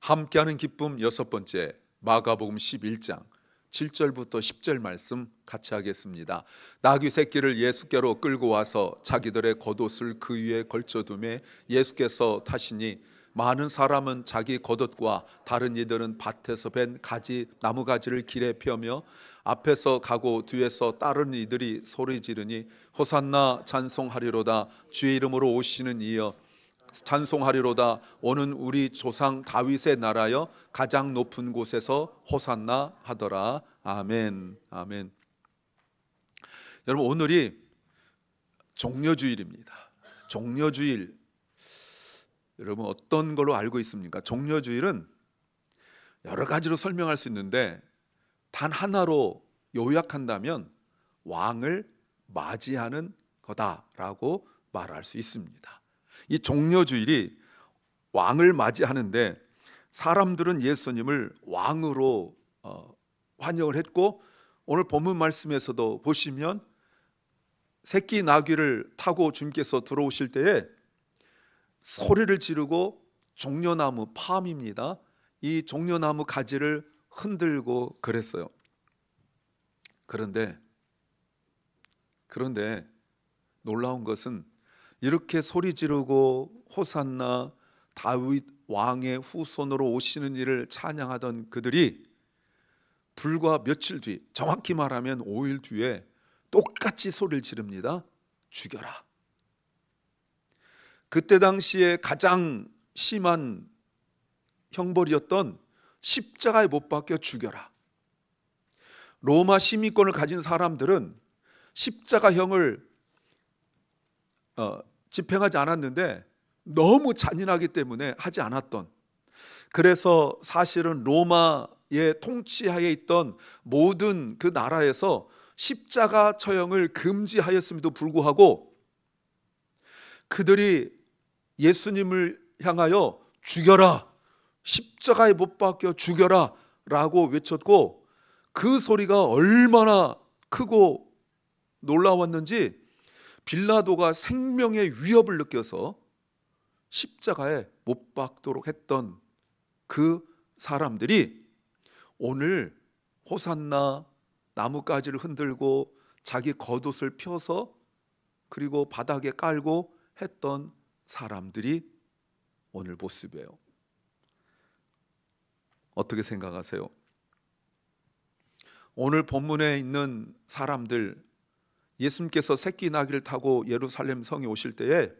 함께하는 기쁨 여섯 번째, 마가복음 11장 7절부터 10절 말씀 같이 하겠습니다. 나귀 새끼를 예수께로 끌고 와서 자기들의 겉옷을 그 위에 걸쳐두매 예수께서 타시니 많은 사람은 자기 겉옷과 다른 이들은 밭에서 벤 가지 나무가지를 길에 펴며 앞에서 가고 뒤에서 따르는 이들이 소리 지르니 호산나 찬송하리로다, 주의 이름으로 오시는 이여 찬송하리로다, 오는 우리 조상 다윗의 나라여 가장 높은 곳에서 호산나 하더라. 아멘. 아멘. 여러분, 오늘이 종려주일입니다. 종려주일, 여러분 어떤 걸로 알고 있습니까? 종려주일은 여러 가지로 설명할 수 있는데 단 하나로 요약한다면 왕을 맞이하는 거다라고 말할 수 있습니다. 이 종려주일이 왕을 맞이하는데 사람들은 예수님을 왕으로 환영을 했고, 오늘 본문 말씀에서도 보시면 새끼 나귀를 타고 주님께서 들어오실 때에 소리를 지르고 종려나무, 팜입니다, 이 종려나무 가지를 흔들고 그랬어요. 그런데 놀라운 것은 이렇게 소리 지르고 호산나 다윗 왕의 후손으로 오시는 이를 찬양하던 그들이 불과 며칠 뒤, 정확히 말하면 5일 뒤에 똑같이 소리를 지릅니다. 죽여라. 그때 당시에 가장 심한 형벌이었던 십자가에 못 박혀 죽여라. 로마 시민권을 가진 사람들은 십자가형을 집행하지 않았는데 너무 잔인하기 때문에 하지 않았던, 그래서 사실은 로마의 통치하에 있던 모든 그 나라에서 십자가 처형을 금지하였음에도 불구하고 그들이 예수님을 향하여 죽여라, 십자가에 못 박혀 죽여라 라고 외쳤고, 그 소리가 얼마나 크고 놀라웠는지 빌라도가 생명의 위협을 느껴서 십자가에 못 박도록 했던 그 사람들이 오늘 호산나 나뭇가지를 흔들고 자기 겉옷을 펴서 그리고 바닥에 깔고 했던 사람들이 오늘 모습이에요. 어떻게 생각하세요? 오늘 본문에 있는 사람들, 예수님께서 새끼 나귀를 타고 예루살렘 성에 오실 때에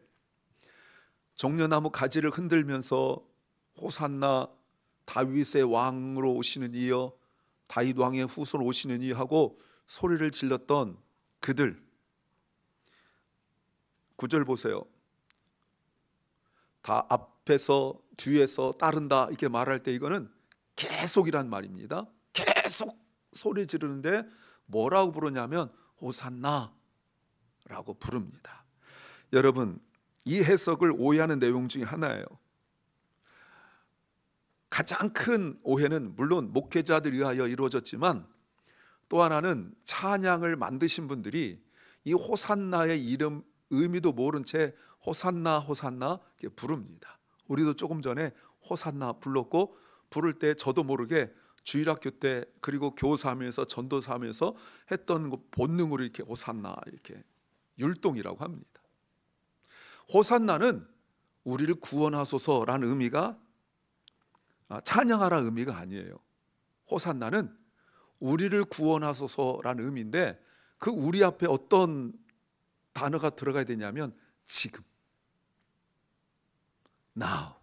종려나무 가지를 흔들면서 호산나 다윗의 왕으로 오시는 이여, 다윗 왕의 후손 오시는 이 하고 소리를 질렀던 그들, 9절 보세요. 다 앞에서 뒤에서 따른다 이렇게 말할 때 이거는 계속이란 말입니다. 계속 소리 지르는데 뭐라고 부르냐면 호산나 라고 부릅니다. 여러분, 이 해석을 오해하는 내용 중에 하나예요. 가장 큰 오해는 물론 목회자들에 의하여 이루어졌지만 또 하나는 찬양을 만드신 분들이 이 호산나의 이름 의미도 모른 채 호산나 호산나 이렇게 부릅니다. 우리도 조금 전에 호산나 불렀고, 부를 때 저도 모르게 주일학교 때 그리고 교사하면서 전도사하면서 했던 거 본능으로 이렇게 호산나 이렇게 율동이라고 합니다. 호산나는 우리를 구원하소서라는 의미가 찬양하라 의미가 아니에요. 호산나는 우리를 구원하소서라는 의미인데 그 우리 앞에 어떤 단어가 들어가야 되냐면 지금, now,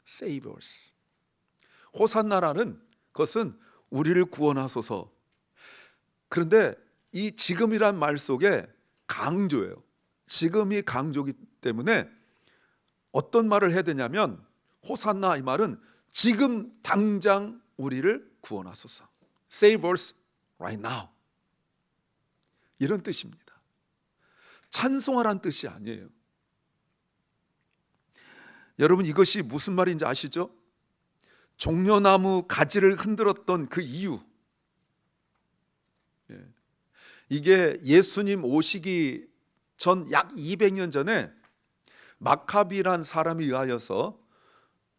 save us. 호산나라는 것은 우리를 구원하소서. 그런데 이 지금이란 말 속에 강조예요. 지금이 강조기 때문에 어떤 말을 해야 되냐면 호산나 이 말은 지금 당장 우리를 구원하소서. Save us right now. 이런 뜻입니다. 찬송하라는 뜻이 아니에요. 여러분, 이것이 무슨 말인지 아시죠? 종려나무 가지를 흔들었던 그 이유, 이게 예수님 오시기 전 약 200년 전에 마카비란 사람에 의하여서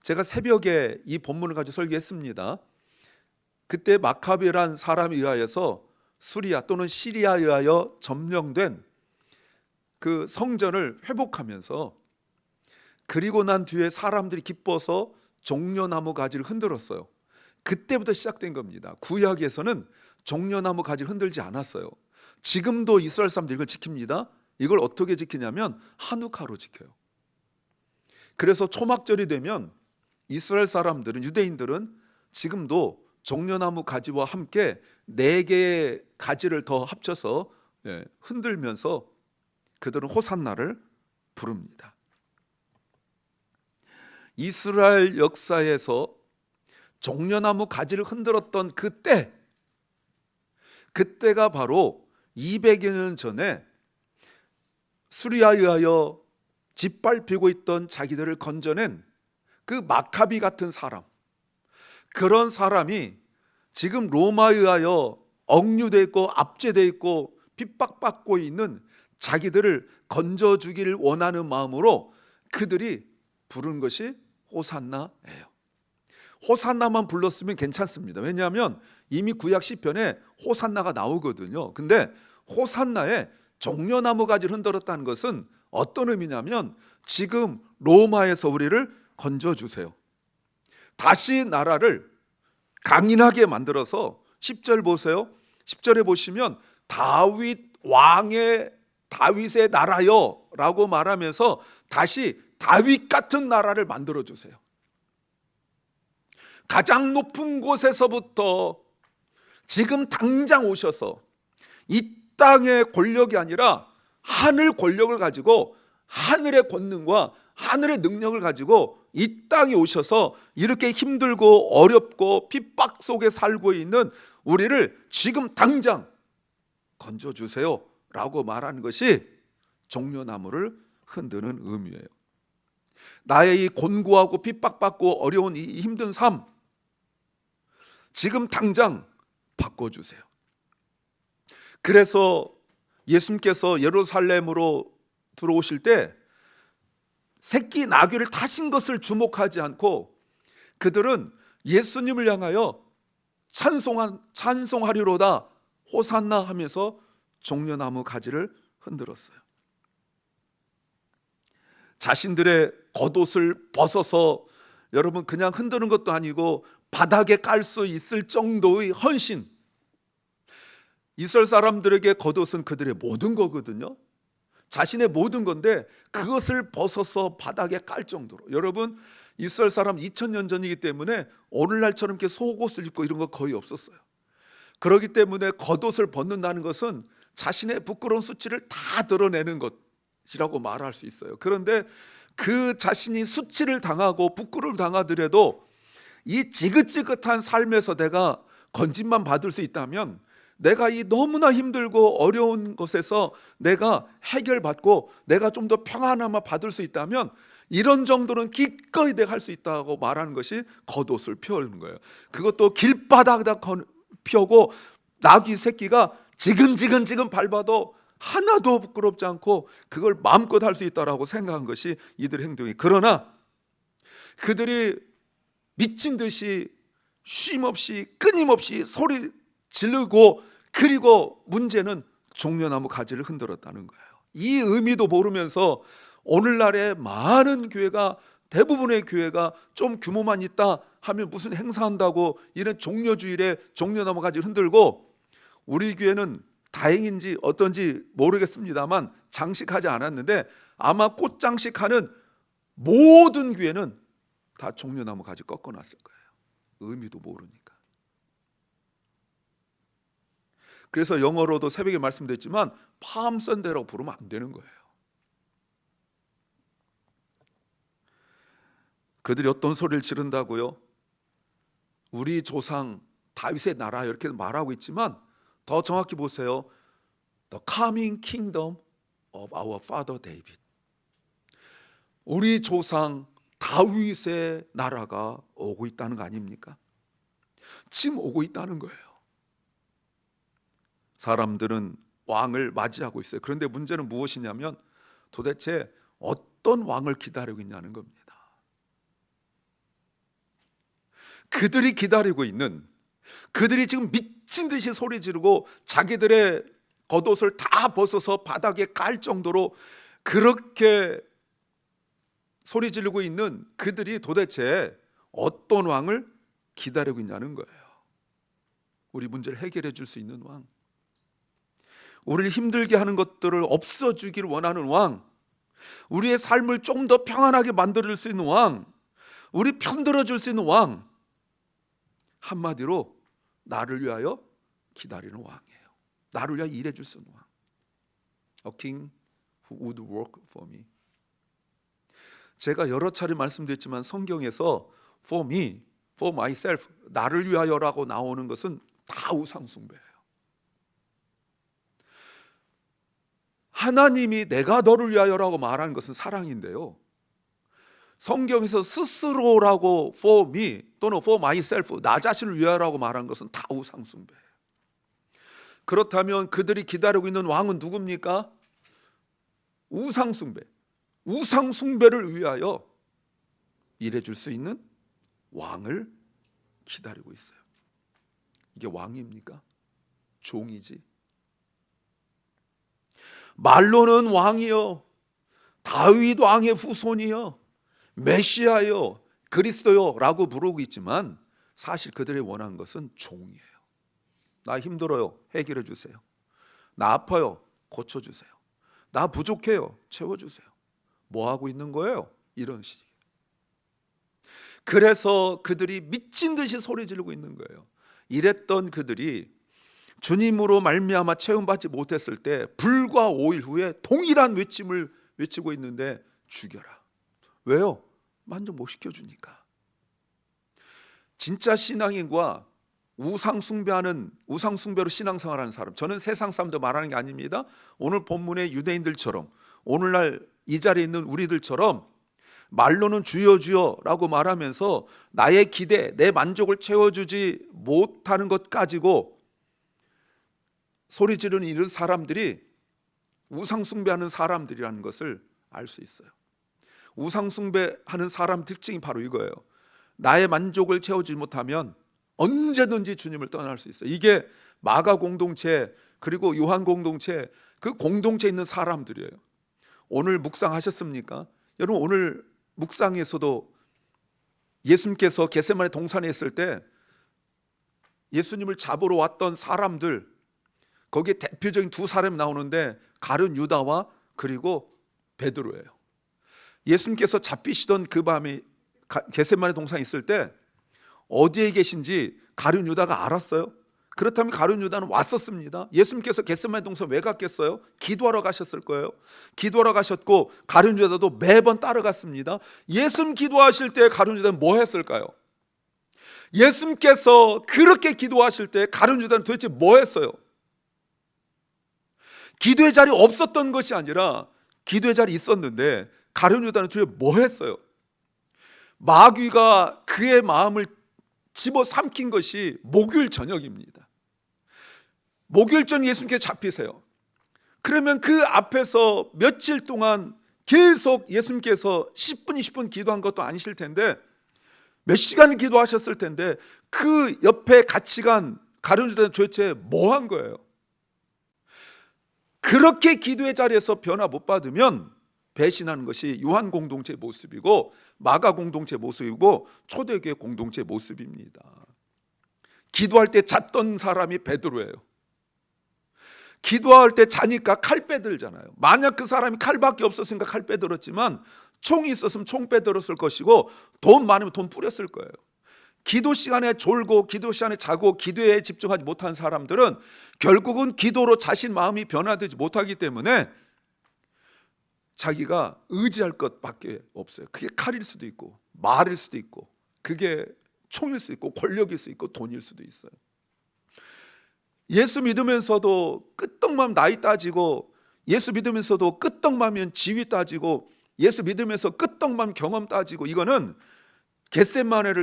제가 새벽에 이 본문을 가지고 설교했습니다. 그때 마카비란 사람에 의하여서 수리아 또는 시리아에 의하여 점령된 그 성전을 회복하면서, 그리고 난 뒤에 사람들이 기뻐서 종려나무 가지를 흔들었어요. 그때부터 시작된 겁니다. 구약에서는 종려나무 가지를 흔들지 않았어요. 지금도 이스라엘 사람들이 이걸 지킵니다. 이걸 어떻게 지키냐면 하누카로 지켜요. 그래서 초막절이 되면 이스라엘 사람들은, 유대인들은 지금도 종려나무 가지와 함께 4개의 가지를 더 합쳐서 흔들면서 그들은 호산나를 부릅니다. 이스라엘 역사에서 종려나무 가지를 흔들었던 그때가 바로 200여 년 전에 수리아에 의하여 짓밟히고 있던 자기들을 건져낸 그 마카비 같은 사람, 그런 사람이 지금 로마에 의하여 억류되어 있고 압제되어 있고 핍박받고 있는 자기들을 건져주기를 원하는 마음으로 그들이 부른 것이 호산나예요. 호산나만 불렀으면 괜찮습니다. 왜냐하면 이미 구약 시편에 호산나가 나오거든요. 근데 호산나에 종려나무 가지를 흔들었다는 것은 어떤 의미냐면 지금 로마에서 우리를 건져주세요. 다시 나라를 강인하게 만들어서 10절 보세요. 10절에 보시면 다윗의 나라요 라고 말하면서 다시 다윗 같은 나라를 만들어 주세요. 가장 높은 곳에서부터 지금 당장 오셔서 이 땅의 권력이 아니라 하늘 권력을 가지고, 하늘의 권능과 하늘의 능력을 가지고 이 땅에 오셔서 이렇게 힘들고 어렵고 핍박 속에 살고 있는 우리를 지금 당장 건져주세요 라고 말하는 것이 종려나무를 흔드는 의미예요. 나의 이 곤고하고 핍박받고 어려운 이 힘든 삶, 지금 당장 바꿔주세요. 그래서 예수님께서 예루살렘으로 들어오실 때 새끼 나귀를 타신 것을 주목하지 않고 그들은 예수님을 향하여 찬송하리로다 호산나 하면서 종려나무 가지를 흔들었어요. 자신들의 겉옷을 벗어서, 여러분, 그냥 흔드는 것도 아니고 바닥에 깔 수 있을 정도의 헌신. 이스라엘 사람들에게 겉옷은 그들의 모든 거거든요. 자신의 모든 건데 그것을 벗어서 바닥에 깔 정도로. 여러분, 이스라엘 사람 2000년 전이기 때문에 오늘날처럼 이렇게 속옷을 입고 이런 거 거의 없었어요. 그렇기 때문에 겉옷을 벗는다는 것은 자신의 부끄러운 수치를 다 드러내는 것이라고 말할 수 있어요. 그런데 그 자신이 수치를 당하고 부끄러움을 당하더라도 이 지긋지긋한 삶에서 내가 건짐만 받을 수 있다면, 내가 이 너무나 힘들고 어려운 것에서 내가 해결받고 내가 좀 더 평안함을 받을 수 있다면 이런 정도는 기꺼이 내가 할 수 있다고 말하는 것이 겉옷을 펴는 거예요. 그것도 길바닥에다 펴고 나귀 새끼가 지근지근 밟아도 하나도 부끄럽지 않고 그걸 마음껏 할 수 있다라고 생각한 것이 이들의 행동이. 그러나 그들이 미친 듯이 쉼없이 끊임없이 소리 지르고, 그리고 문제는 종려나무 가지를 흔들었다는 거예요. 이 의미도 모르면서 오늘날의 많은 교회가, 대부분의 교회가 좀 규모만 있다 하면 무슨 행사한다고 이런 종려주일에 종려나무 가지를 흔들고, 우리 교회는 다행인지 어떤지 모르겠습니다만 장식하지 않았는데 아마 꽃장식하는 모든 교회는 다 종려나무 가지 꺾어놨을 거예요. 의미도 모르니까. 그래서 영어로도 새벽에 말씀드렸지만 팜 선데이라고 부르면 안 되는 거예요. 그들이 어떤 소리를 지른다고요? 우리 조상 다윗의 나라 이렇게 말하고 있지만 더 정확히 보세요. The coming kingdom of our father David. 우리 조상 다윗의 나라가 오고 있다는 거 아닙니까? 지금 오고 있다는 거예요. 사람들은 왕을 맞이하고 있어요. 그런데 문제는 무엇이냐면 도대체 어떤 왕을 기다리고 있냐는 겁니다. 그들이 기다리고 있는, 그들이 지금 미친 듯이 소리 지르고 자기들의 겉옷을 다 벗어서 바닥에 깔 정도로 그렇게 소리 지르고 있는 그들이 도대체 어떤 왕을 기다리고 있냐는 거예요. 우리 문제를 해결해 줄 수 있는 왕, 우리를 힘들게 하는 것들을 없어주기를 원하는 왕, 우리의 삶을 좀 더 평안하게 만들어줄 수 있는 왕, 우리 편들어 줄 수 있는 왕, 한마디로 나를 위하여 기다리는 왕이에요. 나를 위하여 일해 줄 수 있는 왕. A king who would work for me. 제가 여러 차례 말씀드렸지만 성경에서 for me, for myself, 나를 위하여라고 나오는 것은 다 우상숭배예요. 하나님이 내가 너를 위하여라고 말하는 것은 사랑인데요, 성경에서 스스로라고 for me 또는 for myself, 나 자신을 위하여라고 말하는 것은 다 우상숭배예요. 그렇다면 그들이 기다리고 있는 왕은 누굽니까? 우상숭배, 우상숭배를 위하여 일해줄 수 있는 왕을 기다리고 있어요. 이게 왕입니까? 종이지. 말로는 왕이요, 다윗 왕의 후손이요, 메시아요, 그리스도요 라고 부르고 있지만 사실 그들이 원하는 것은 종이에요. 나 힘들어요, 해결해 주세요. 나 아파요, 고쳐주세요. 나 부족해요, 채워주세요. 뭐 하고 있는 거예요? 이런 식이에요. 그래서 그들이 미친 듯이 소리 지르고 있는 거예요. 이랬던 그들이 주님으로 말미암아 체험받지 못했을 때 불과 5일 후에 동일한 외침을 외치고 있는데 죽여라. 왜요? 만족 못 시켜주니까. 진짜 신앙인과 우상숭배로 신앙생활하는 사람, 저는 세상 사람들 말하는 게 아닙니다. 오늘 본문의 유대인들처럼, 오늘날 이 자리에 있는 우리들처럼 말로는 주여 주여라고 말하면서 나의 기대, 내 만족을 채워주지 못하는 것 가지고 소리 지르는 이런 사람들이 우상숭배하는 사람들이라는 것을 알 수 있어요. 우상숭배하는 사람 특징이 바로 이거예요. 나의 만족을 채우지 못하면 언제든지 주님을 떠날 수 있어요. 이게 마가 공동체 그리고 요한 공동체, 그 공동체에 있는 사람들이에요. 오늘 묵상하셨습니까? 여러분, 오늘 묵상에서도 예수님께서 겟세마네 동산에 있을 때 예수님을 잡으러 왔던 사람들, 거기에 대표적인 두 사람이 나오는데 가룟 유다와 그리고 베드로예요. 예수님께서 잡히시던 그 밤에 겟세마네 동산에 있을 때 어디에 계신지 가룟 유다가 알았어요? 그렇다면 가룟 유다는 왔었습니다. 예수님께서 겟세마네 동산 왜 갔겠어요? 기도하러 가셨을 거예요. 기도하러 가셨고 가룟 유다도 매번 따라갔습니다. 예수님 기도하실 때 가룟 유다는 뭐 했을까요? 예수님께서 그렇게 기도하실 때 가룟 유다는 도대체 뭐 했어요? 기도의 자리 없었던 것이 아니라 기도의 자리 있었는데 가룟 유다는 도대체 뭐 했어요? 마귀가 그의 마음을 집어삼킨 것이 목요일 저녁입니다. 목요일 저녁 예수님께서 잡히세요. 그러면 그 앞에서 며칠 동안 계속 예수님께서 10분 20분 기도한 것도 아니실 텐데 몇 시간을 기도하셨을 텐데 그 옆에 같이 간 가룟 유다는 도대체 뭐 한 거예요? 그렇게 기도의 자리에서 변화 못 받으면 배신하는 것이 요한 공동체의 모습이고 마가 공동체의 모습이고 초대교회 공동체의 모습입니다. 기도할 때 잤던 사람이 베드로예요. 기도할 때 자니까 칼 빼들잖아요. 만약 그 사람이 칼밖에 없었으니까 칼 빼들었지만 총이 있었으면 총 빼들었을 것이고 돈 많으면 돈 뿌렸을 거예요. 기도 시간에 졸고 기도 시간에 자고 기도에 집중하지 못한 사람들은 결국은 기도로 자신 마음이 변화되지 못하기 때문에 자기가 의지할 것밖에 없어요. 그게 칼일 수도 있고 말일 수도 있고 그게 총일 수도 있고 권력일 수도 있고 돈일 수도 있어요. 예수 믿으면서도 끄떡만 나이 따지고 예수 믿으면서도 끄떡만면 지위 따지고 예수 믿으면서 끄떡만 경험 따지고 이거는 겟세마네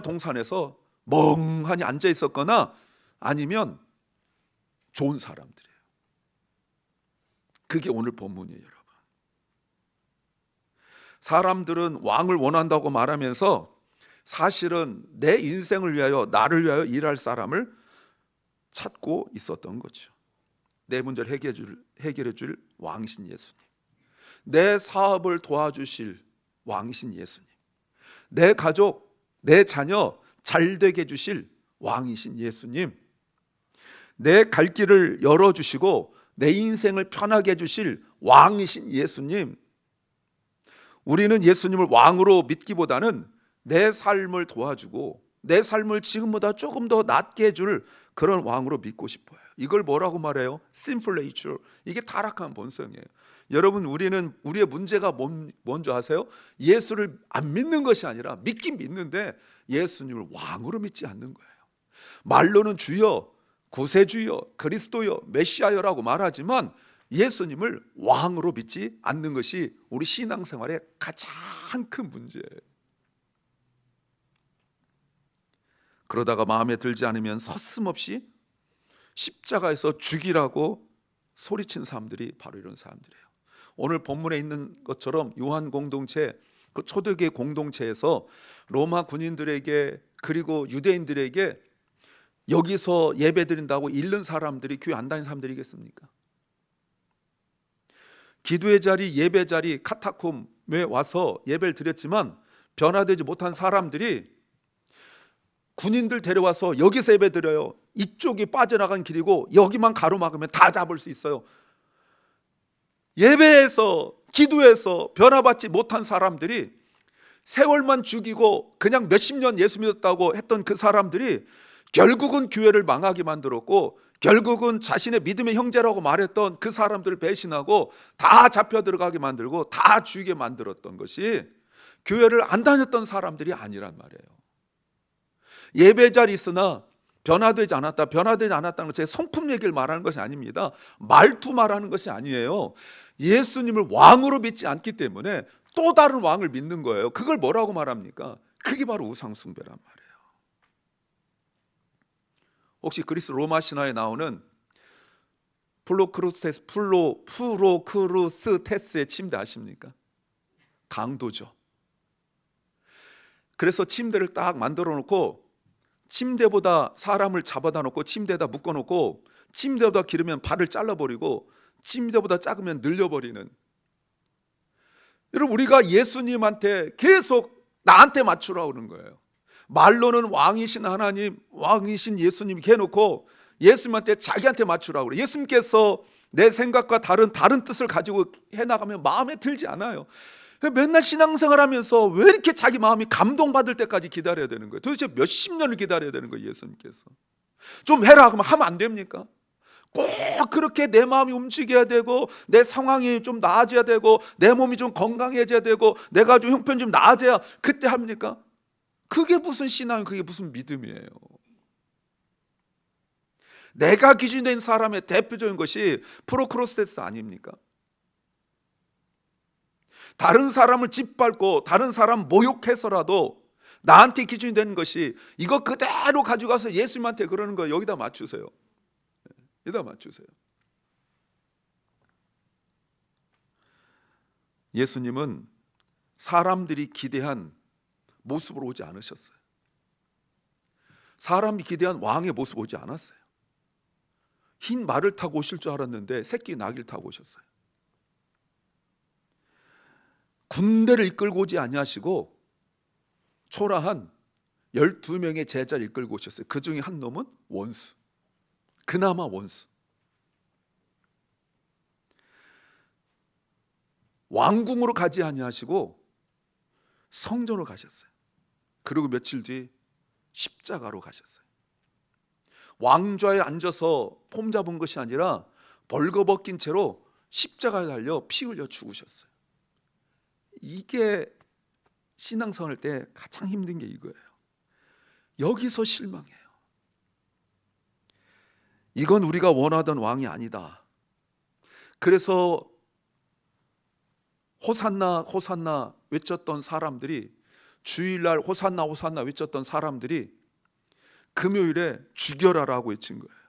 동산에서 멍하니 앉아 있었거나 아니면 좋은 사람들이에요. 그게 오늘 본문이에요, 여러분. 사람들은 왕을 원한다고 말하면서 사실은 내 인생을 위하여, 나를 위하여 일할 사람을 찾고 있었던 거죠. 내 문제를 해결해 줄 왕이신 예수님, 내 사업을 도와주실 왕이신 예수님, 내 가족, 내 자녀 잘 되게 해주실 왕이신 예수님, 내 갈 길을 열어주시고 내 인생을 편하게 해주실 왕이신 예수님. 우리는 예수님을 왕으로 믿기보다는 내 삶을 도와주고 내 삶을 지금보다 조금 더 낫게 해줄 그런 왕으로 믿고 싶어요. 이걸 뭐라고 말해요? Sinful nature. 이게 타락한 본성이에요. 여러분, 우리는 우리의 문제가 뭔지 아세요? 예수를 안 믿는 것이 아니라 믿긴 믿는데 예수님을 왕으로 믿지 않는 거예요. 말로는 주여, 구세주여, 그리스도여, 메시아여라고 말하지만 예수님을 왕으로 믿지 않는 것이 우리 신앙생활의 가장 큰 문제예요. 그러다가 마음에 들지 않으면 서슴없이 십자가에서 죽이라고 소리친 사람들이 바로 이런 사람들이에요. 오늘 본문에 있는 것처럼 요한 공동체, 그 초대교회 공동체에서 로마 군인들에게 그리고 유대인들에게 여기서 예배 드린다고 잃는 사람들이 교회 안 다니는 사람들이겠습니까? 기도의 자리, 예배 자리, 카타콤에 와서 예배를 드렸지만 변화되지 못한 사람들이 군인들 데려와서 여기서 예배 드려요. 이쪽이 빠져나간 길이고 여기만 가로막으면 다 잡을 수 있어요. 예배에서, 기도에서 변화받지 못한 사람들이, 세월만 죽이고 그냥 몇십 년 예수 믿었다고 했던 그 사람들이 결국은 교회를 망하게 만들었고, 결국은 자신의 믿음의 형제라고 말했던 그 사람들을 배신하고 다 잡혀 들어가게 만들고 다 죽이게 만들었던 것이 교회를 안 다녔던 사람들이 아니란 말이에요. 예배 자리 있으나 변화되지 않았다, 변화되지 않았다는 건 제 성품 얘기를 말하는 것이 아닙니다. 말투 말하는 것이 아니에요. 예수님을 왕으로 믿지 않기 때문에 또 다른 왕을 믿는 거예요. 그걸 뭐라고 말합니까? 그게 바로 우상숭배란 말이에요. 혹시 그리스 로마 신화에 나오는 프로크루스테스의 침대 아십니까? 강도죠. 그래서 침대를 딱 만들어 놓고 침대보다 사람을 잡아다 놓고 침대에다 묶어 놓고 침대보다 길으면 발을 잘라버리고 침대보다 작으면 늘려버리는. 여러분, 우리가 예수님한테 계속 나한테 맞추라고 그러는 거예요. 말로는 왕이신 하나님, 왕이신 예수님이 해놓고 예수님한테 자기한테 맞추라고 그래요. 예수님께서 내 생각과 다른 뜻을 가지고 해나가면 마음에 들지 않아요. 맨날 신앙생활 하면서 왜 이렇게 자기 마음이 감동받을 때까지 기다려야 되는 거예요? 도대체 몇십 년을 기다려야 되는 거예요, 예수님께서? 좀 해라 그러면 하면 안 됩니까? 꼭 그렇게 내 마음이 움직여야 되고 내 상황이 좀 나아져야 되고 내 몸이 좀 건강해져야 되고 내가 좀 형편 좀 나아져야 그때 합니까? 그게 무슨 신앙이에요? 그게 무슨 믿음이에요? 내가 기준된 사람의 대표적인 것이 프로크로스테스 아닙니까? 다른 사람을 짓밟고 다른 사람 모욕해서라도 나한테 기준이 되는 것이 이거 그대로 가져가서 예수님한테 그러는 거예요. 여기다 맞추세요. 여기다 맞추세요. 예수님은 사람들이 기대한 모습으로 오지 않으셨어요. 사람이 기대한 왕의 모습 오지 않았어요. 흰 말을 타고 오실 줄 알았는데 새끼 나귀를 타고 오셨어요. 군대를 이끌고 오지 아니하시고 초라한 12명의 제자를 이끌고 오셨어요. 그 중에 한 놈은 원수, 그나마 원수. 왕궁으로 가지 아니하시고 성전으로 가셨어요. 그리고 며칠 뒤 십자가로 가셨어요. 왕좌에 앉아서 폼 잡은 것이 아니라 벌거벗긴 채로 십자가에 달려 피 흘려 죽으셨어요. 이게 신앙생활 때 가장 힘든 게 이거예요. 여기서 실망해요. 이건 우리가 원하던 왕이 아니다. 그래서 호산나 호산나 외쳤던 사람들이, 주일날 호산나 호산나 외쳤던 사람들이 금요일에 죽여라라고 외친 거예요.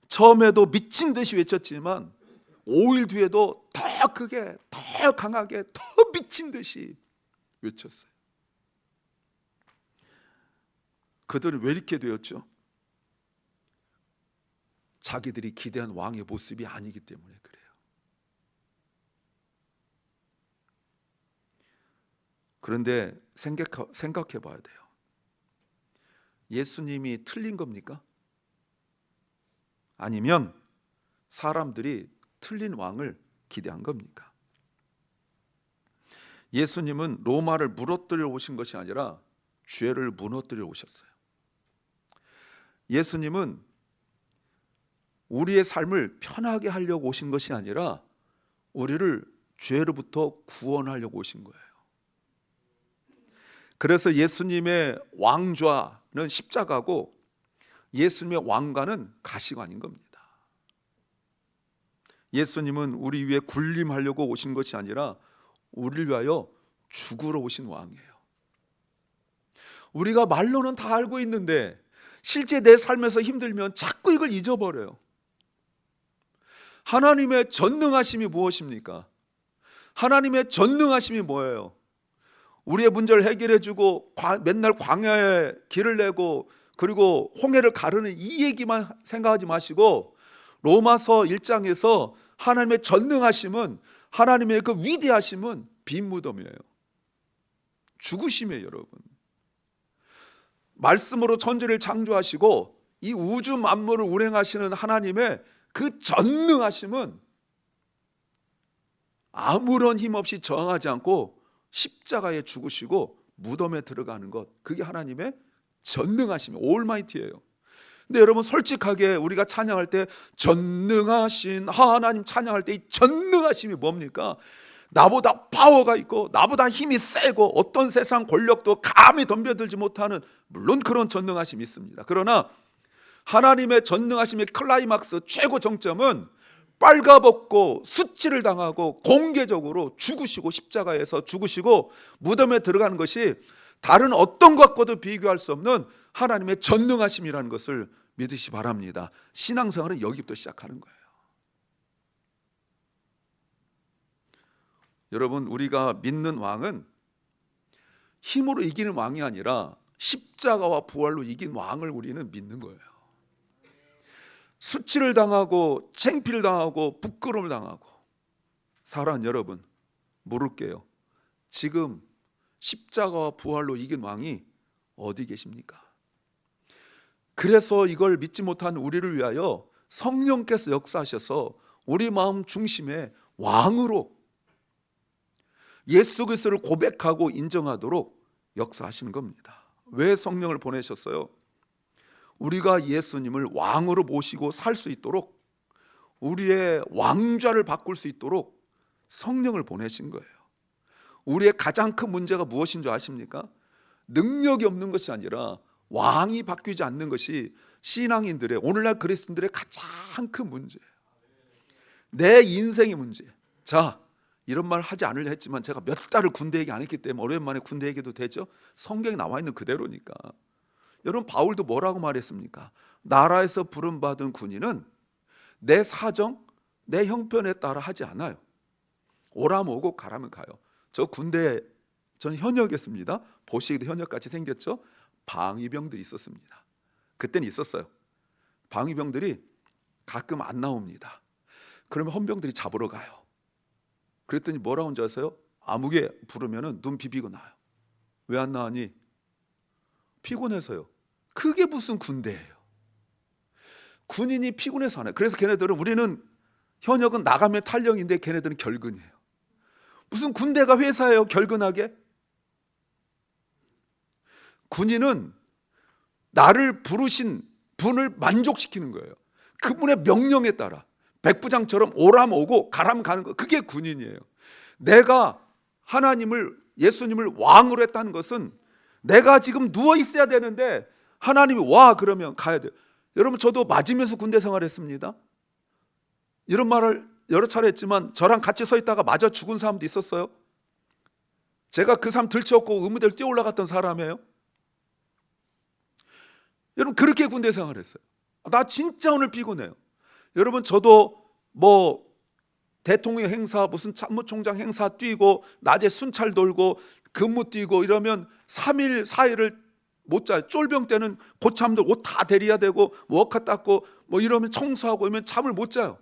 처음에도 미친 듯이 외쳤지만 5일 뒤에도 더 크게, 더 강하게, 더 미친 듯이 외쳤어요. 그들은 왜 이렇게 되었죠? 자기들이 기대한 왕의 모습이 아니기 때문에 그래요. 그런데 생각해 봐야 돼요. 예수님이 틀린 겁니까? 아니면 사람들이 틀린 왕을 기대한 겁니까? 예수님은 로마를 무너뜨려 오신 것이 아니라 죄를 무너뜨려 오셨어요. 예수님은 우리의 삶을 편하게 하려고 오신 것이 아니라 우리를 죄로부터 구원하려고 오신 거예요. 그래서 예수님의 왕좌는 십자가고 예수님의 왕관은 가시관인 겁니다. 예수님은 우리 위에 군림하려고 오신 것이 아니라 우리를 위하여 죽으러 오신 왕이에요. 우리가 말로는 다 알고 있는데 실제 내 삶에서 힘들면 자꾸 이걸 잊어버려요. 하나님의 전능하심이 무엇입니까? 하나님의 전능하심이 뭐예요? 우리의 문제를 해결해주고 맨날 광야에 길을 내고 그리고 홍해를 가르는 이 얘기만 생각하지 마시고 로마서 1장에서 하나님의 전능하심은, 하나님의 그 위대하심은 빈 무덤이에요. 죽으심이에요. 여러분, 말씀으로 천지를 창조하시고 이 우주 만물을 운행하시는 하나님의 그 전능하심은 아무런 힘 없이 저항하지 않고 십자가에 죽으시고 무덤에 들어가는 것, 그게 하나님의 전능하심이 올마이티예요. 근데 여러분, 솔직하게 우리가 찬양할 때 전능하신 하나님 찬양할 때 이 전능하심이 뭡니까? 나보다 파워가 있고 나보다 힘이 세고 어떤 세상 권력도 감히 덤벼들지 못하는, 물론 그런 전능하심이 있습니다. 그러나 하나님의 전능하심의 클라이막스 최고 정점은 빨가벗고 수치를 당하고 공개적으로 죽으시고 십자가에서 죽으시고 무덤에 들어가는 것이 다른 어떤 것과도 비교할 수 없는 하나님의 전능하심이라는 것을 믿으시 바랍니다. 신앙생활은 여기부터 시작하는 거예요. 여러분, 우리가 믿는 왕은 힘으로 이기는 왕이 아니라 십자가와 부활로 이긴 왕을 우리는 믿는 거예요. 수치를 당하고 창피를 당하고 부끄러움을 당하고 사랑하는 여러분, 물을게요. 지금 십자가와 부활로 이긴 왕이 어디 계십니까? 그래서 이걸 믿지 못한 우리를 위하여 성령께서 역사하셔서 우리 마음 중심에 왕으로 예수 그리스도를 고백하고 인정하도록 역사하시는 겁니다. 왜 성령을 보내셨어요? 우리가 예수님을 왕으로 모시고 살 수 있도록, 우리의 왕좌를 바꿀 수 있도록 성령을 보내신 거예요. 우리의 가장 큰 문제가 무엇인 줄 아십니까? 능력이 없는 것이 아니라 왕이 바뀌지 않는 것이 신앙인들의, 오늘날 그리스도인들의 가장 큰 문제예요. 내 인생의 문제. 자, 이런 말 하지 않으려 했지만 제가 몇 달을 군대 얘기 안 했기 때문에 오랜만에 군대 얘기도 되죠. 성경에 나와 있는 그대로니까. 여러분, 바울도 뭐라고 말했습니까? 나라에서 부름받은 군인은 내 사정, 내 형편에 따라 하지 않아요. 오라면 오고 가라면 가요. 저 군대에 전 현역이었습니다. 보시기도 현역같이 생겼죠. 방위병들이 있었습니다. 그때는 있었어요. 방위병들이 가끔 안 나옵니다. 그러면 헌병들이 잡으러 가요. 그랬더니 뭐라고 하는지 아세요? 아무개 부르면 눈 비비고 나요. 왜 안 나오니? 피곤해서요. 그게 무슨 군대예요? 군인이 피곤해서 안 해요. 그래서 걔네들은, 우리는 현역은 나가면 탈영인데 걔네들은 결근이에요. 무슨 군대가 회사예요, 결근하게? 군인은 나를 부르신 분을 만족시키는 거예요. 그분의 명령에 따라 백부장처럼 오라면 오고 가라면 가는 거, 그게 군인이에요. 내가 하나님을, 예수님을 왕으로 했다는 것은 내가 지금 누워 있어야 되는데 하나님이 와 그러면 가야 돼요. 여러분, 저도 맞으면서 군대 생활했습니다. 이런 말을 여러 차례 했지만 저랑 같이 서 있다가 맞아 죽은 사람도 있었어요. 제가 그 사람 들쳐업고 의무대로 뛰어 올라갔던 사람이에요. 여러분, 그렇게 군대 생활했어요. 나 진짜 오늘 피곤해요. 여러분, 저도 뭐 대통령 행사, 무슨 참모총장 행사 뛰고 낮에 순찰 돌고 근무 뛰고 이러면 3일 4일을 못 자요. 쫄병 때는 고참들 옷 다 데려야 되고 워커 닦고 뭐 이러면 청소하고 이러면 잠을 못 자요.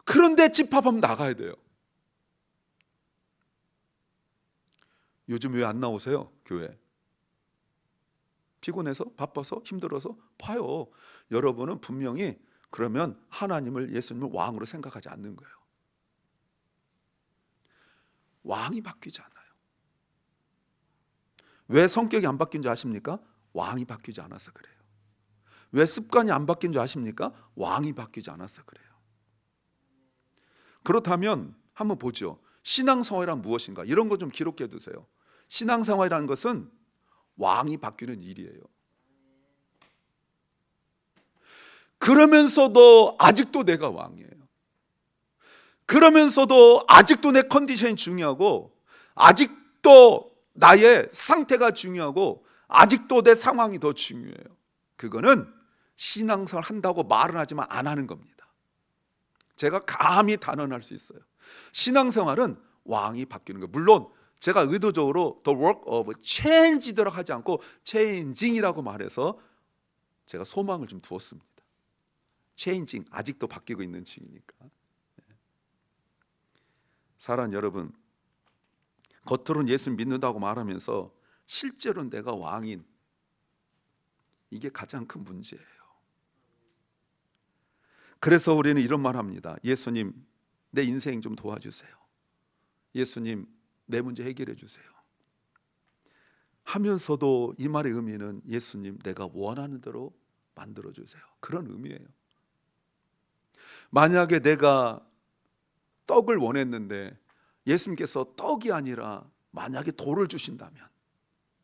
그런데 집합하면 나가야 돼요. 요즘 왜 안 나오세요? 교회 피곤해서 바빠서 힘들어서? 봐요. 여러분은 분명히 그러면 하나님을 예수님을 왕으로 생각하지 않는 거예요. 왕이 바뀌지 않아요. 왜 성격이 안 바뀐 줄 아십니까? 왕이 바뀌지 않아서 그래요. 왜 습관이 안 바뀐 줄 아십니까? 왕이 바뀌지 않아서 그래요. 그렇다면 한번 보죠. 신앙생활이란 무엇인가? 이런 거 좀 기록해 두세요. 신앙생활이라는 것은 왕이 바뀌는 일이에요. 그러면서도 아직도 내가 왕이에요. 그러면서도 아직도 내 컨디션이 중요하고, 아직도 나의 상태가 중요하고, 아직도 내 상황이 더 중요해요. 그거는 신앙생활 한다고 말은 하지만 안 하는 겁니다. 제가 감히 단언할 수 있어요. 신앙생활은 왕이 바뀌는 거예요. 물론 제가 의도적으로 the work of change대로 하지 않고 changing이라고 말해서 제가 소망을 좀 두었습니다. changing, 아직도 바뀌고 있는 중이니까. 사랑하는 여러분, 겉으로는 예수 믿는다고 말하면서 실제로는 내가 왕인, 이게 가장 큰 문제예요. 그래서 우리는 이런 말 합니다. 예수님, 내 인생 좀 도와주세요. 예수님, 내 문제 해결해 주세요. 하면서도 이 말의 의미는 예수님, 내가 원하는 대로 만들어 주세요. 그런 의미예요. 만약에 내가 떡을 원했는데 예수님께서 떡이 아니라 만약에 돌을 주신다면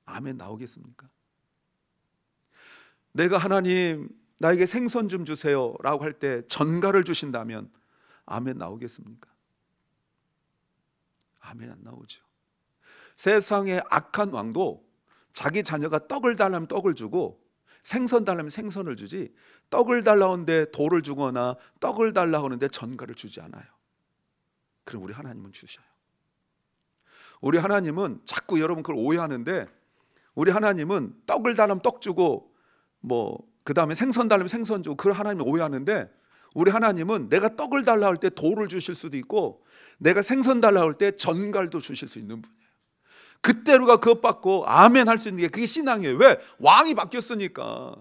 아멘 나오겠습니까? 내가 하나님 나에게 생선 좀 주세요 라고 할 때 전갈을 주신다면 아멘 나오겠습니까? 아멘 안 나오죠. 세상의 악한 왕도 자기 자녀가 떡을 달라면 떡을 주고 생선 달라면 생선을 주지, 떡을 달라는데 돌을 주거나 떡을 달라고 하는데 전갈을 주지 않아요. 그럼 우리 하나님은 주셔요. 우리 하나님은 자꾸 여러분 그걸 오해하는데, 우리 하나님은 떡을 달라면 떡 주고 그 다음에 생선 달라면 생선 주고, 그걸 하나님이 오해하는데, 우리 하나님은 내가 떡을 달라 할 때 돌을 주실 수도 있고 내가 생선 달라 할 때 전갈도 주실 수 있는 분이에요. 그때 우리가 그것 받고 아멘 할 수 있는 게 그게 신앙이에요. 왜? 왕이 바뀌었으니까.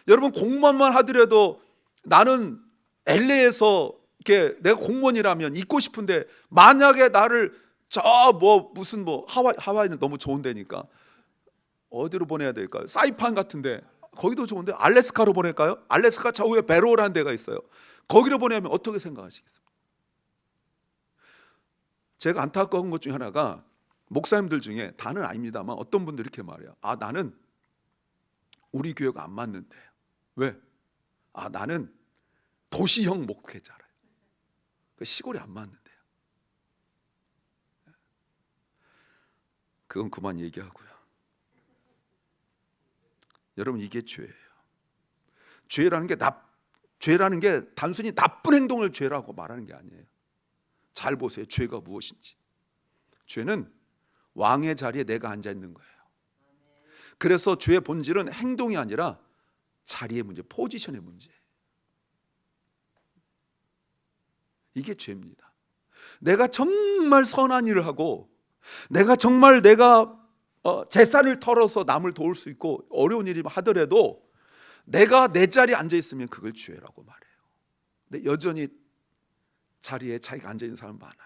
여러분 공무원만 하더라도 나는 LA에서 이렇게 내가 공무원이라면 있고 싶은데, 만약에 나를 무슨 하와이는 너무 좋은 데니까 어디로 보내야 될까요? 사이판 같은데, 거기도 좋은데 알래스카로 보낼까요? 알래스카 좌우에 베로라는 데가 있어요. 거기로 보내면 어떻게 생각하시겠습니까? 제가 안타까운 것 중에 하나가, 목사님들 중에 다는 아닙니다만 어떤 분들이 이렇게 말해요. 나는 우리 교회가 안 맞는데. 왜? 나는 도시형 목회자래. 시골이 안 맞는데요. 그건 그만 얘기하고요. 여러분, 이게 죄예요. 죄라는 게 단순히 나쁜 행동을 죄라고 말하는 게 아니에요. 잘 보세요. 죄가 무엇인지. 죄는 왕의 자리에 내가 앉아 있는 거예요. 그래서 죄의 본질은 행동이 아니라 자리의 문제, 포지션의 문제예요. 이게 죄입니다. 내가 정말 선한 일을 하고, 내가 정말 재산을 털어서 남을 도울 수 있고 어려운 일이 하더라도 내가 내 자리에 앉아 있으면 그걸 죄라고 말해요. 근데 여전히 자리에 자기가 앉아 있는 사람 많아요.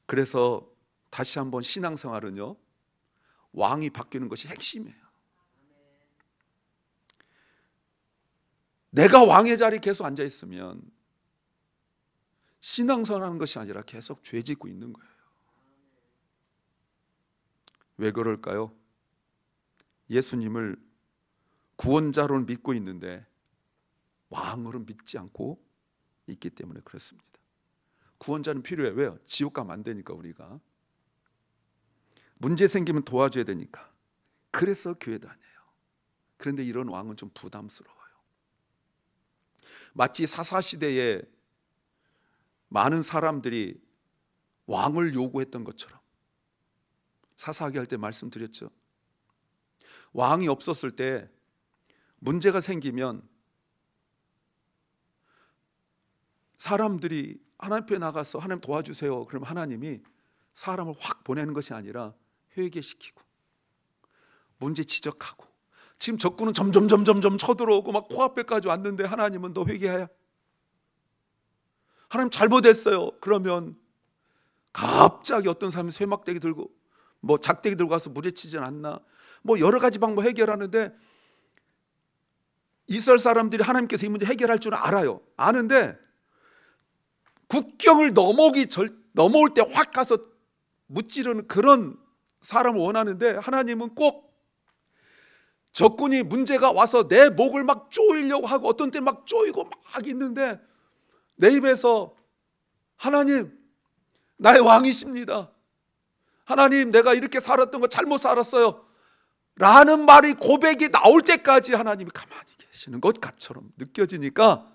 그래서 다시 한번 신앙생활은요, 왕이 바뀌는 것이 핵심이에요. 내가 왕의 자리에 계속 앉아 있으면 신앙생활하는 것이 아니라 계속 죄 짓고 있는 거예요. 왜 그럴까요? 예수님을 구원자로 믿고 있는데 왕으로 믿지 않고 있기 때문에 그렇습니다. 구원자는 필요해. 왜요? 지옥 가면 안 되니까. 우리가 문제 생기면 도와줘야 되니까. 그래서 교회 다녀요. 그런데 이런 왕은 좀 부담스러워요. 마치 사사시대에 많은 사람들이 왕을 요구했던 것처럼 사사기 할 때 말씀드렸죠. 왕이 없었을 때 문제가 생기면 사람들이 하나님 앞에 나가서 하나님 도와주세요. 그러면 하나님이 사람을 확 보내는 것이 아니라 회개시키고 문제 지적하고, 지금 적군은 점점 쳐들어오고 막 코앞에까지 왔는데 하나님은 너 회개해야, 하나님 잘못했어요. 그러면 갑자기 어떤 사람이 쇠막대기 들고 뭐 작대기 들고 가서 무리치진 않나, 뭐 여러 가지 방법 해결하는데, 이스라엘 사람들이 하나님께서 이 문제 해결할 줄 알아요. 아는데 국경을 넘어올 때 확 가서 무찌르는 그런 사람을 원하는데, 하나님은 꼭 적군이 문제가 와서 내 목을 막 조이려고 하고 어떤 때 막 조이고 막 있는데 내 입에서 하나님 나의 왕이십니다, 하나님 내가 이렇게 살았던 거 잘못 살았어요 라는 말이, 고백이 나올 때까지 하나님이 가만히 계시는 것처럼 느껴지니까,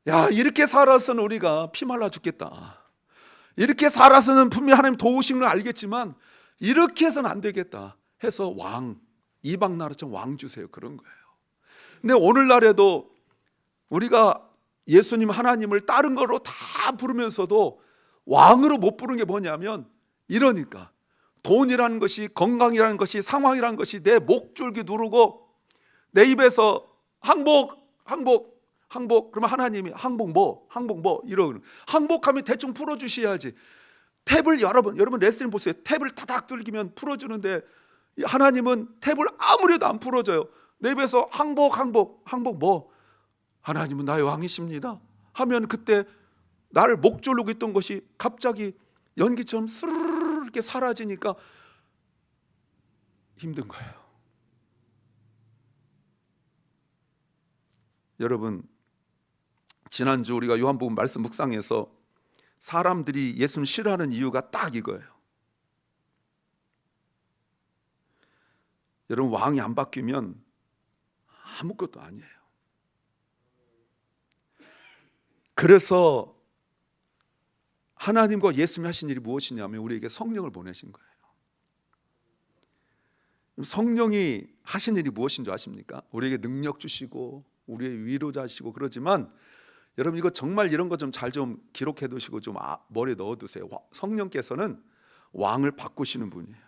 야, 이렇게 살아서는 우리가 피 말라 죽겠다, 이렇게 살아서는 분명히 하나님 도우신 걸 알겠지만 이렇게 해서는 안 되겠다 해서 왕, 이방 나라처럼 왕 주세요, 그런 거예요. 근데 오늘날에도 우리가 예수님 하나님을 다른 거로 다 부르면서도 왕으로 못 부르는 게 뭐냐면, 이러니까 돈이라는 것이, 건강이라는 것이, 상황이라는 것이 내 목줄기 누르고 내 입에서 항복 그러면 하나님이 항복 뭐 이러는, 항복하면 대충 풀어주셔야지. 탭을 여러분 레슨 보세요. 탭을 타닥 뚫기면 풀어주는데 하나님은 탭을 아무래도 안 풀어줘요. 내 입에서 항복 뭐, 하나님은 나의 왕이십니다 하면 그때 나를 목조르고 있던 것이 갑자기 연기처럼 스르르 이렇게 사라지니까 힘든 거예요. 여러분, 지난주 우리가 요한복음 말씀 묵상에서 사람들이 예수님 싫어하는 이유가 딱 이거예요. 여러분, 왕이 안 바뀌면 아무것도 아니에요. 그래서 하나님과 예수님이 하신 일이 무엇이냐면 우리에게 성령을 보내신 거예요. 성령이 하신 일이 무엇인 줄 아십니까? 우리에게 능력 주시고 우리의 위로자시고 그러지만, 여러분 이거 정말 이런 거 좀 잘 좀 기록해 두시고 좀 머리에 넣어 두세요. 성령께서는 왕을 바꾸시는 분이에요.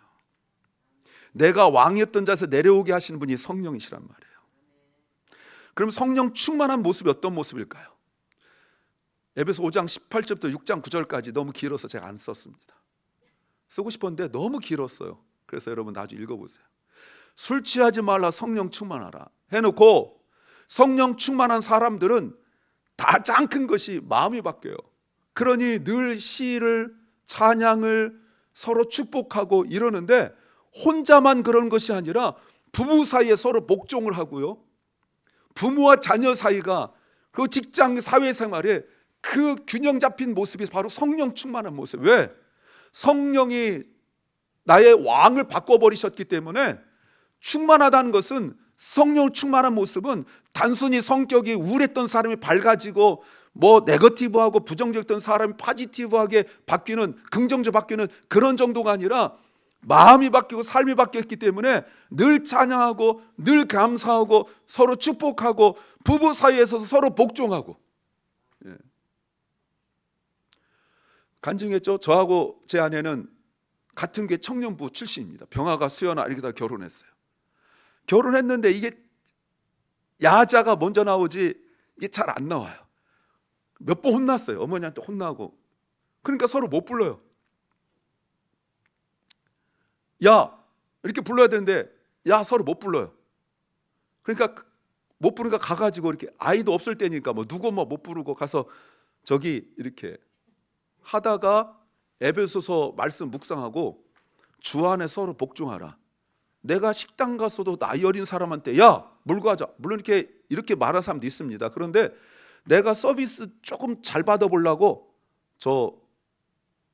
내가 왕이었던 자에서 내려오게 하시는 분이 성령이시란 말이에요. 그럼 성령 충만한 모습이 어떤 모습일까요? 에베소 5장 18절부터 6장 9절까지 너무 길어서 제가 안 썼습니다. 쓰고 싶었는데 너무 길었어요. 그래서 여러분 나중에 읽어보세요. 술 취하지 말라, 성령 충만하라 해놓고, 성령 충만한 사람들은 가장 큰 것이 마음이 바뀌어요. 그러니 늘 시를, 찬양을 서로 축복하고 이러는데, 혼자만 그런 것이 아니라 부부 사이에 서로 복종을 하고요, 부모와 자녀 사이가, 그 직장 사회생활에 그 균형 잡힌 모습이 바로 성령 충만한 모습. 왜? 성령이 나의 왕을 바꿔버리셨기 때문에. 충만하다는 것은, 성령 충만한 모습은 단순히 성격이 우울했던 사람이 밝아지고 뭐 네거티브하고 부정적이었던 사람이 포지티브하게 바뀌는, 긍정적으로 바뀌는 그런 정도가 아니라, 마음이 바뀌고 삶이 바뀌었기 때문에 늘 찬양하고 늘 감사하고 서로 축복하고 부부 사이에서 서로 복종하고. 예. 간증했죠. 저하고 제 아내는 같은 게 청년부 출신입니다. 병아가 수연아 이렇게 다 결혼했어요. 결혼했는데 이게 야자가 먼저 나오지 이게 잘 안 나와요. 몇 번 혼났어요. 어머니한테 혼나고. 그러니까 서로 못 불러요. 야 이렇게 불러야 되는데 야 서로 못 불러요. 그러니까 못 부르니까 가가지고 이렇게, 아이도 없을 때니까 뭐 누구 뭐 못 부르고 가서 저기 이렇게 하다가 에베소서 말씀 묵상하고 주 안에 서로 복종하라. 내가 식당 가서도 나이 어린 사람한테 야 물 가자, 물론 이렇게 말하는 사람도 있습니다. 그런데 내가 서비스 조금 잘 받아보려고 저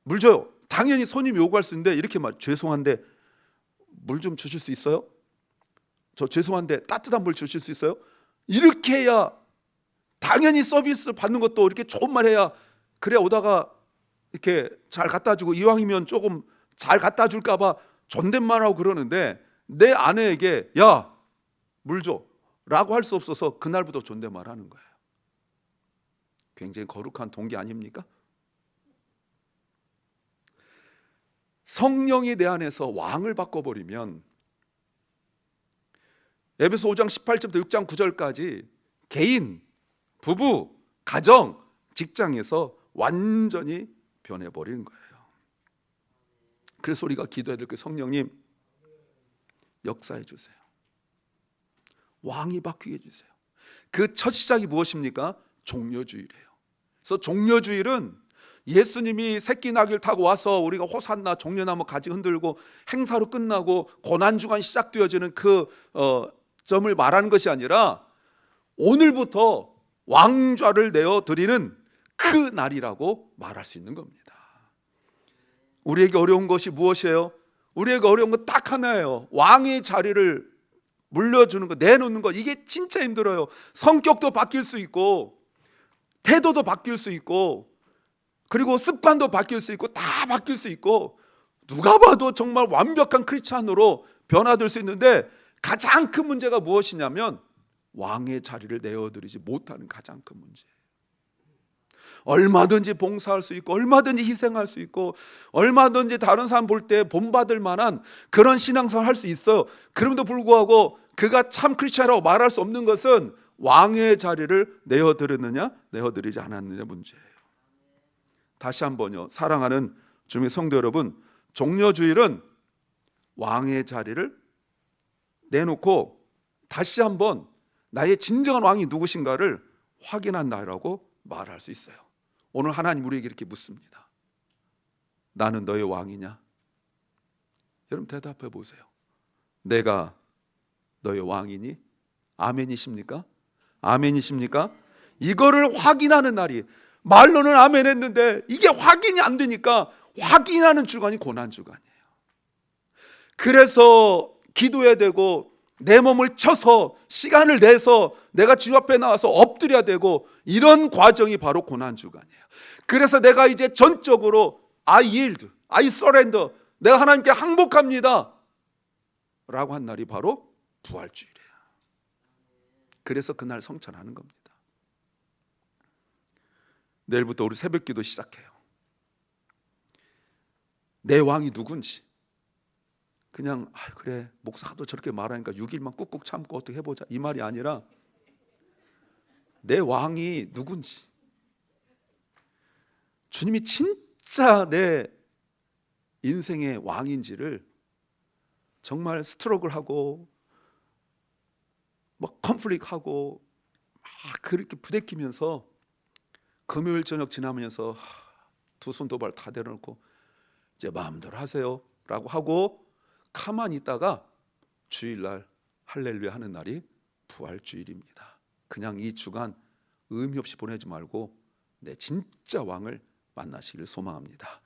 물 줘요. 당연히 손님이 요구할 수 있는데 이렇게 말, 죄송한데 물 좀 주실 수 있어요? 저 죄송한데 따뜻한 물 주실 수 있어요? 이렇게 해야, 당연히 서비스 받는 것도 이렇게 좋은 말 해야, 그래 오다가 이렇게 잘 갖다 주고, 이왕이면 조금 잘 갖다 줄까 봐 존댓말하고 그러는데 내 아내에게 야, 물 줘 라고 할 수 없어서 그날부터 존댓말 하는 거예요. 굉장히 거룩한 동기 아닙니까? 성령이 내 안에서 왕을 바꿔버리면 에베소 5장 18절부터 6장 9절까지 개인, 부부, 가정, 직장에서 완전히 변해버리는 거예요. 그래서 우리가 기도해야 될 게 성령님 역사해 주세요. 왕이 바뀌게 해주세요. 그 첫 시작이 무엇입니까? 종려주일이에요. 그래서 종려주일은 예수님이 새끼 나귀를 타고 와서 우리가 호산나 종려나무 가지 흔들고 행사로 끝나고 고난주간 시작되어지는 그 점을 말하는 것이 아니라 오늘부터 왕좌를 내어드리는 그 날이라고 말할 수 있는 겁니다. 우리에게 어려운 것이 무엇이에요? 우리에게 어려운 건 딱 하나예요. 왕의 자리를 물려주는 거, 내놓는 거. 이게 진짜 힘들어요. 성격도 바뀔 수 있고 태도도 바뀔 수 있고 그리고 습관도 바뀔 수 있고 다 바뀔 수 있고 누가 봐도 정말 완벽한 크리스찬으로 변화될 수 있는데 가장 큰 문제가 무엇이냐면 왕의 자리를 내어드리지 못하는 가장 큰 문제예요. 얼마든지 봉사할 수 있고 얼마든지 희생할 수 있고 얼마든지 다른 사람 볼 때 본받을 만한 그런 신앙생활을 할 수 있어요. 그럼에도 불구하고 그가 참 크리스찬이라고 말할 수 없는 것은 왕의 자리를 내어드렸느냐 내어드리지 않았느냐 문제예요. 다시 한번요. 사랑하는 주님의 성도 여러분, 종려주일은 왕의 자리를 내놓고 다시 한번 나의 진정한 왕이 누구신가를 확인한 날이라고 말할 수 있어요. 오늘 하나님 우리에게 이렇게 묻습니다. 나는 너의 왕이냐? 여러분 대답해 보세요. 내가 너의 왕이니? 아멘이십니까? 아멘이십니까? 이거를 확인하는 날이, 말로는 아멘 했는데 이게 확인이 안 되니까 확인하는 주간이 고난주간이에요. 그래서 기도해야 되고 내 몸을 쳐서 시간을 내서 내가 주 앞에 나와서 엎드려야 되고 이런 과정이 바로 고난주간이에요. 그래서 내가 이제 전적으로 I yield, I surrender, 내가 하나님께 항복합니다 라고 한 날이 바로 부활주일이에요. 그래서 그날 성찬하는 겁니다. 내일부터 우리 새벽기도 시작해요. 내 왕이 누군지 그냥 그래 목사도 저렇게 말하니까 6일만 꾹꾹 참고 어떻게 해보자 이 말이 아니라 내 왕이 누군지, 주님이 진짜 내 인생의 왕인지를 정말 스트러글하고 막 컨플릭하고 막 그렇게 부대끼면서 금요일 저녁 지나면서 두 손 두 발 다 내려놓고 이제 마음대로 하세요 라고 하고 가만히 있다가 주일날 할렐루야 하는 날이 부활주일입니다. 그냥 이 주간 의미 없이 보내지 말고 내 진짜 왕을 만나시길 소망합니다.